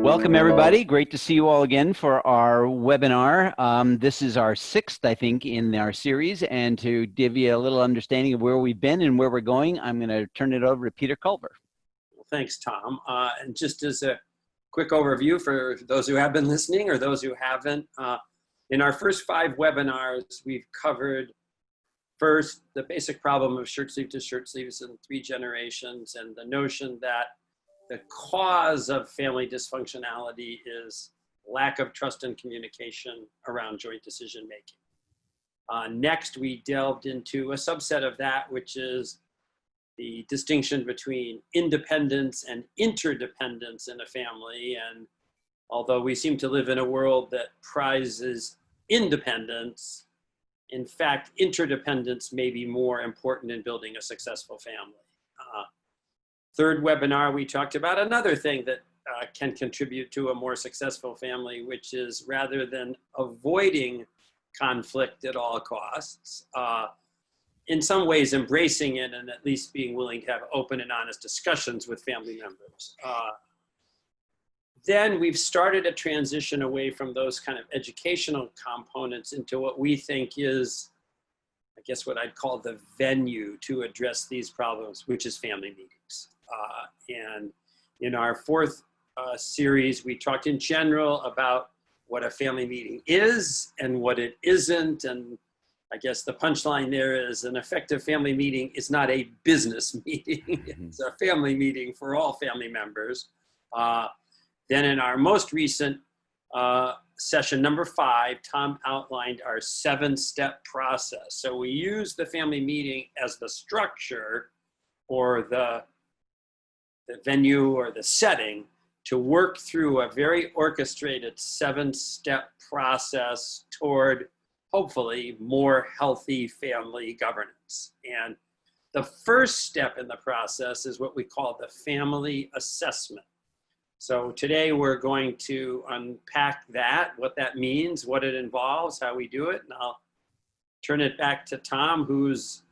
Welcome, everybody. Great to see you all again for our webinar. This is our sixth, I think, in our series. And to give you a little understanding of where we've been and where we're going, I'm going to turn it over to Peter Culver. Well, thanks, Tom. And just as a quick overview for those who have been listening or those who haven't, in our first 5 webinars, we've covered first the basic problem of shirt sleeve to shirt sleeves in 3 generations, and the notion that the cause of family dysfunctionality is lack of trust and communication around joint decision making. Next, we delved into a subset of that, which is the distinction between independence and interdependence in a family. And although we seem to live in a world that prizes independence, in fact, interdependence may be more important in building a successful family. Third webinar, we talked about another thing that can contribute to a more successful family, which is rather than avoiding conflict at all costs, in some ways embracing it and at least being willing to have open and honest discussions with family members. Then we've started a transition away from those kind of educational components into what we think is, I guess, what I'd call the venue to address these problems, which is family meetings. And in our 4th series, we talked in general about what a family meeting is and what it isn't. And I guess the punchline there is an effective family meeting is not a business meeting. It's a family meeting for all family members. Then in our most recent session number 5, Tom outlined our 7-step process. So we use the family meeting as the structure or the venue or the setting to work through a very orchestrated 7-step process toward hopefully more healthy family governance. And the first step in the process is what we call the family assessment. So today we're going to unpack that, what that means, what it involves, how we do it. And I'll turn it back to Tom, who's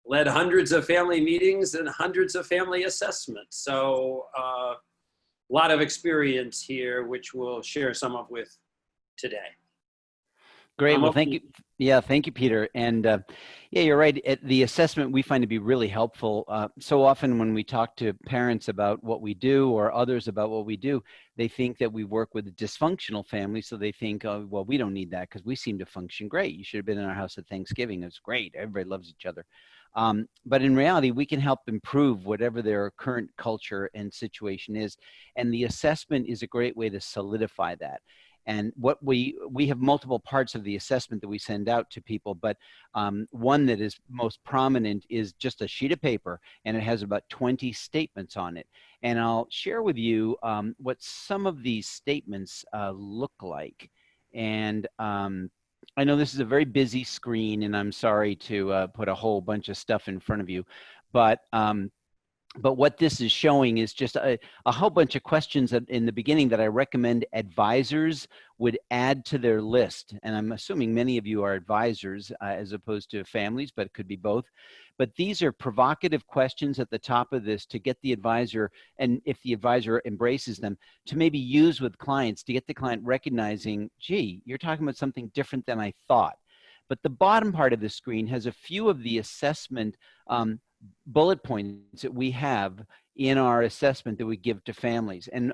led hundreds of family meetings and hundreds of family assessments. So a lot of experience here, which we'll share some of with today. Great. Well, thank you. Yeah, thank you, Peter. And yeah, you're right. The assessment we find to be really helpful. So often when we talk to parents about what we do or others about what we do, they think that we work with a dysfunctional family. So they think, oh, well, we don't need that because we seem to function great. You should have been in our house at Thanksgiving. It's great. Everybody loves each other. But in reality, we can help improve whatever their current culture and situation is. And the assessment is a great way to solidify that. And what we have multiple parts of the assessment that we send out to people, but one that is most prominent is just a sheet of paper, and it has about 20 statements on it. And I'll share with you what some of these statements look like. And I know this is a very busy screen, and I'm sorry to put a whole bunch of stuff in front of you, but what this is showing is just a whole bunch of questions in the beginning that I recommend advisors would add to their list. And I'm assuming many of you are advisors as opposed to families, but it could be both. But these are provocative questions at the top of this to get the advisor, and if the advisor embraces them, to maybe use with clients to get the client recognizing, gee, you're talking about something different than I thought. But the bottom part of the screen has a few of the assessment bullet points that we have in our assessment that we give to families. And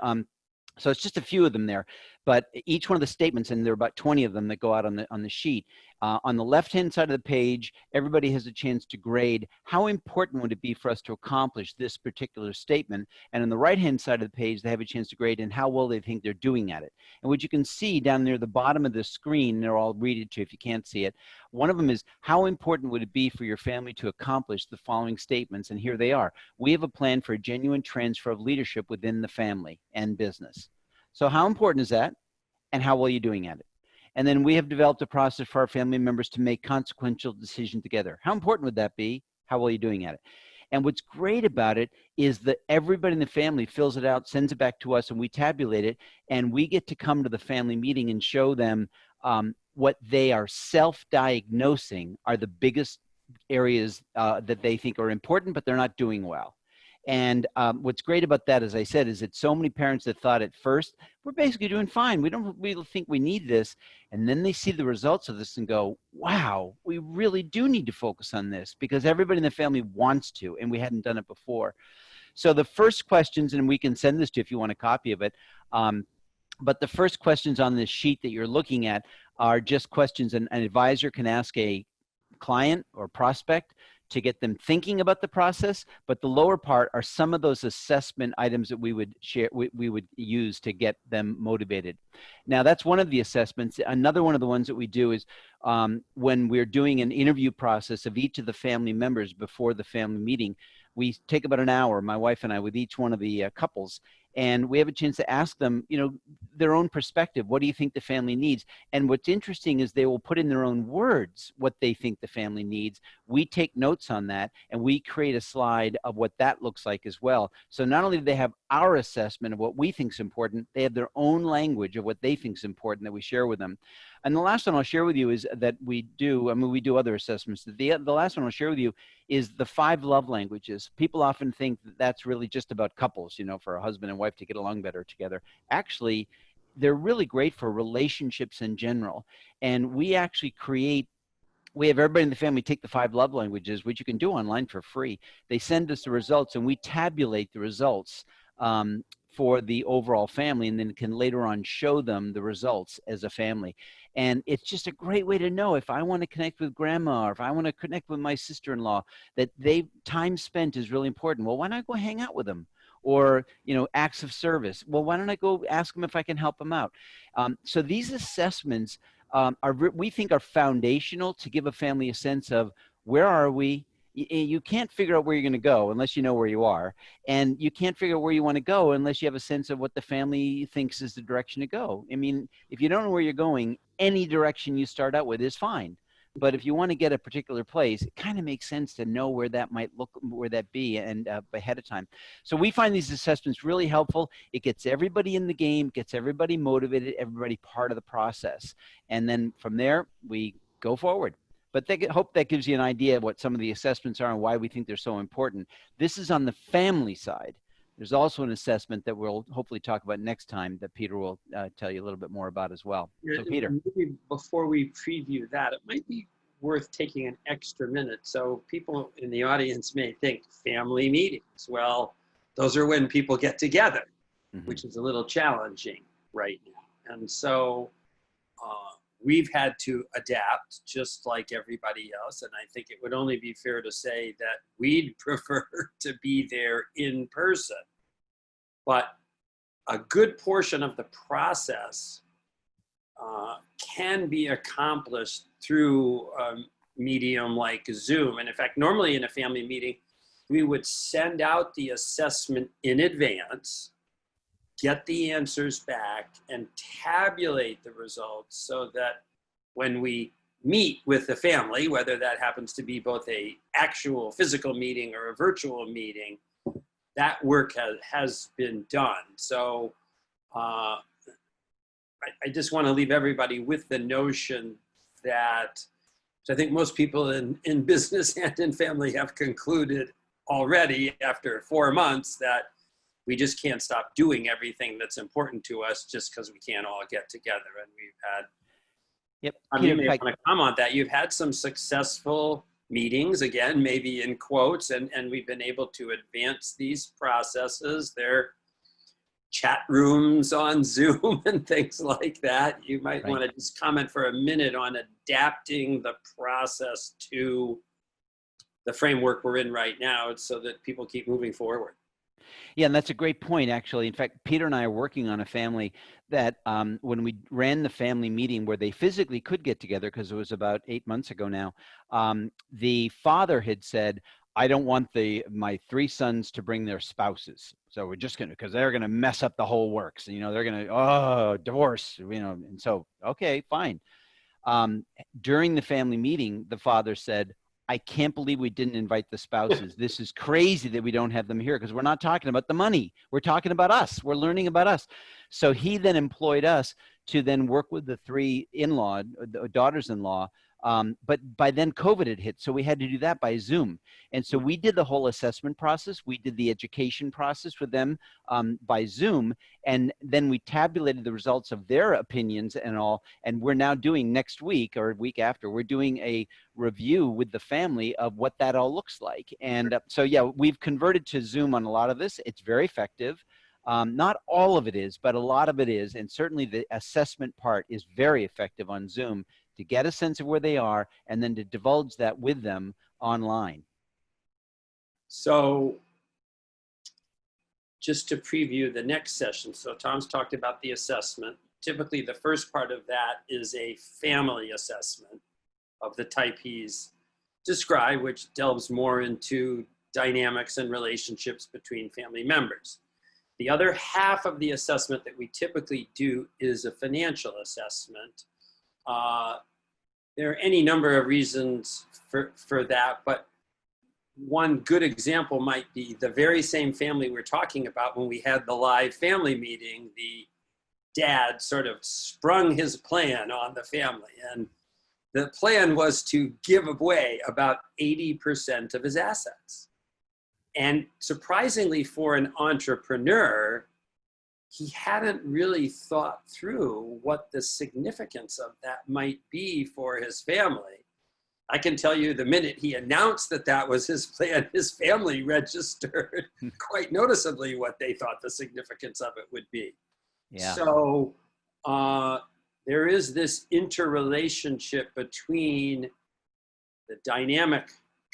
so it's just a few of them there, but each one of the statements, and there are about 20 of them that go out on the sheet. On the left-hand side of the page, everybody has a chance to grade how important would it be for us to accomplish this particular statement. And on the right-hand side of the page, they have a chance to grade and how well they think they're doing at it. And what you can see down near the bottom of the screen, they're all read to if you can't see it. One of them is, how important would it be for your family to accomplish the following statements? And here they are. We have a plan for a genuine transfer of leadership within the family and business. So how important is that? And how well are you doing at it? And then we have developed a process for our family members to make consequential decisions together. How important would that be? How well are you doing at it? And what's great about it is that everybody in the family fills it out, sends it back to us, and we tabulate it. And we get to come to the family meeting and show them what they are self-diagnosing are the biggest areas that they think are important, but they're not doing well. And what's great about that, as I said, is that so many parents that thought at first, we're basically doing fine. We don't really think we need this. And then they see the results of this and go, wow, we really do need to focus on this because everybody in the family wants to, and we hadn't done it before. So the first questions, and we can send this to you if you want a copy of it, but the first questions on this sheet that you're looking at are just questions an advisor can ask a client or prospect to get them thinking about the process, but the lower part are some of those assessment items that we would share, we would use to get them motivated. Now that's one of the assessments. Another one of the ones that we do is when we're doing an interview process of each of the family members before the family meeting, we take about an hour, my wife and I, with each one of the couples, and we have a chance to ask them, you know, their own perspective. What do you think the family needs? And what's interesting is they will put in their own words what they think the family needs. We take notes on that, and we create a slide of what that looks like as well. So not only do they have our assessment of what we think is important, they have their own language of what they think is important that we share with them. And the last one I'll share with you is that we do, I mean, we do other assessments. The last one I'll share with you is the 5 love languages. People often think that that's really just about couples, you know, for a husband and wife to get along better together. Actually, they're really great for relationships in general. And we actually we have everybody in the family take the 5 love languages, which you can do online for free. They send us the results, and we tabulate the results for the overall family, and then can later on show them the results as a family. And it's just a great way to know if I want to connect with grandma, or if I want to connect with my sister-in-law, that time spent is really important. Well, why not go hang out with them? Or, you know, acts of service. Well, why don't I go ask them if I can help them out? So these assessments we think are foundational to give a family a sense of where are we. You can't figure out where you're going to go unless you know where you are. And you can't figure out where you want to go unless you have a sense of what the family thinks is the direction to go. I mean, if you don't know where you're going, any direction you start out with is fine. But if you want to get a particular place, it kind of makes sense to know where that might look, where that be, and ahead of time. So we find these assessments really helpful. It gets everybody in the game, gets everybody motivated, everybody part of the process. And then from there, we go forward. But hope that gives you an idea of what some of the assessments are and why we think they're so important. This is on the family side. There's also an assessment that we'll hopefully talk about next time that Peter will tell you a little bit more about as well. So Peter. Maybe before we preview that, it might be worth taking an extra minute. So people in the audience may think family meetings. Well, those are when people get together, which is a little challenging right now. And so we've had to adapt just like everybody else. And I think it would only be fair to say that we'd prefer to be there in person. But a good portion of the process can be accomplished through a medium like Zoom. And in fact, normally in a family meeting, we would send out the assessment in advance, get the answers back, and tabulate the results so that when we meet with the family, whether that happens to be both a actual physical meeting or a virtual meeting, that work has been done. So I just want to leave everybody with the notion that, so I think most people in business and in family have concluded already after 4 months that we just can't stop doing everything that's important to us just because we can't all get together. And we've had, you may want to comment that you've had some successful meetings, again, maybe in quotes, and we've been able to advance these processes. There chat rooms on Zoom and things like that. You might want to just comment for a minute on adapting the process to the framework we're in right now so that people keep moving forward. Yeah, and that's a great point, actually. In fact, Peter and I are working on a family that when we ran the family meeting where they physically could get together, because it was about 8 months ago now, the father had said, I don't want my 3 sons to bring their spouses. So we're just going to, because they're going to mess up the whole works. You know, they're going to, divorce, you know, and so, okay, fine. During the family meeting, the father said, I can't believe we didn't invite the spouses. This is crazy that we don't have them here because we're not talking about the money. We're talking about us. We're learning about us. So he then employed us to then work with the 3 daughters-in-law But by then COVID had hit, so we had to do that by Zoom. And so we did the whole assessment process. We did the education process with them by Zoom. And then we tabulated the results of their opinions and all. And we're now doing next week or week after, we're doing a review with the family of what that all looks like. And so, yeah, we've converted to Zoom on a lot of this. It's very effective. Not all of it is, but a lot of it is. And certainly the assessment part is very effective on Zoom to get a sense of where they are and then to divulge that with them online. So just to preview the next session, so Tom's talked about the assessment. Typically the first part of that is a family assessment of the type he's described, which delves more into dynamics and relationships between family members. The other half of the assessment that we typically do is a financial assessment. There are any number of reasons for that, but one good example might be the very same family we're talking about when we had the live family meeting. The dad sort of sprung his plan on the family, and the plan was to give away about 80% of his assets. And surprisingly for an entrepreneur, he hadn't really thought through what the significance of that might be for his family. I can tell you the minute he announced that that was his plan, his family registered quite noticeably what they thought the significance of it would be. Yeah. So there is this interrelationship between the dynamic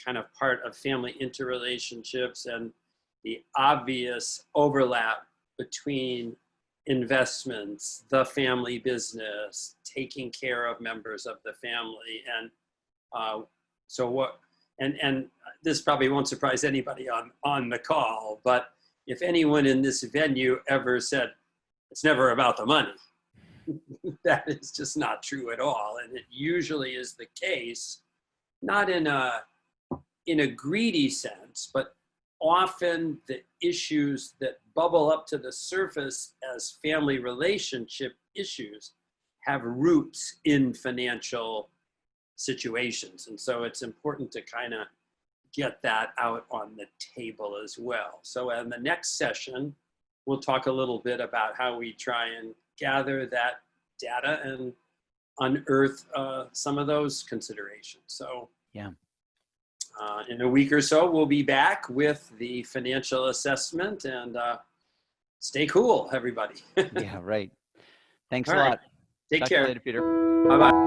kind of part of family interrelationships and the obvious overlap between investments, the family business, taking care of members of the family. And so what, and this probably won't surprise anybody on the call, but if anyone in this venue ever said, it's never about the money, that is just not true at all. And it usually is the case, not in a greedy sense, but often the issues that bubble up to the surface as family relationship issues have roots in financial situations. And so it's important to kind of get that out on the table as well. So in the next session, we'll talk a little bit about how we try and gather that data and unearth some of those considerations. So yeah. In a week or so, we'll be back with the financial assessment, and stay cool, everybody. Yeah, right. Thanks All a right. lot. Take Talk to you care. later, Peter. Bye-bye.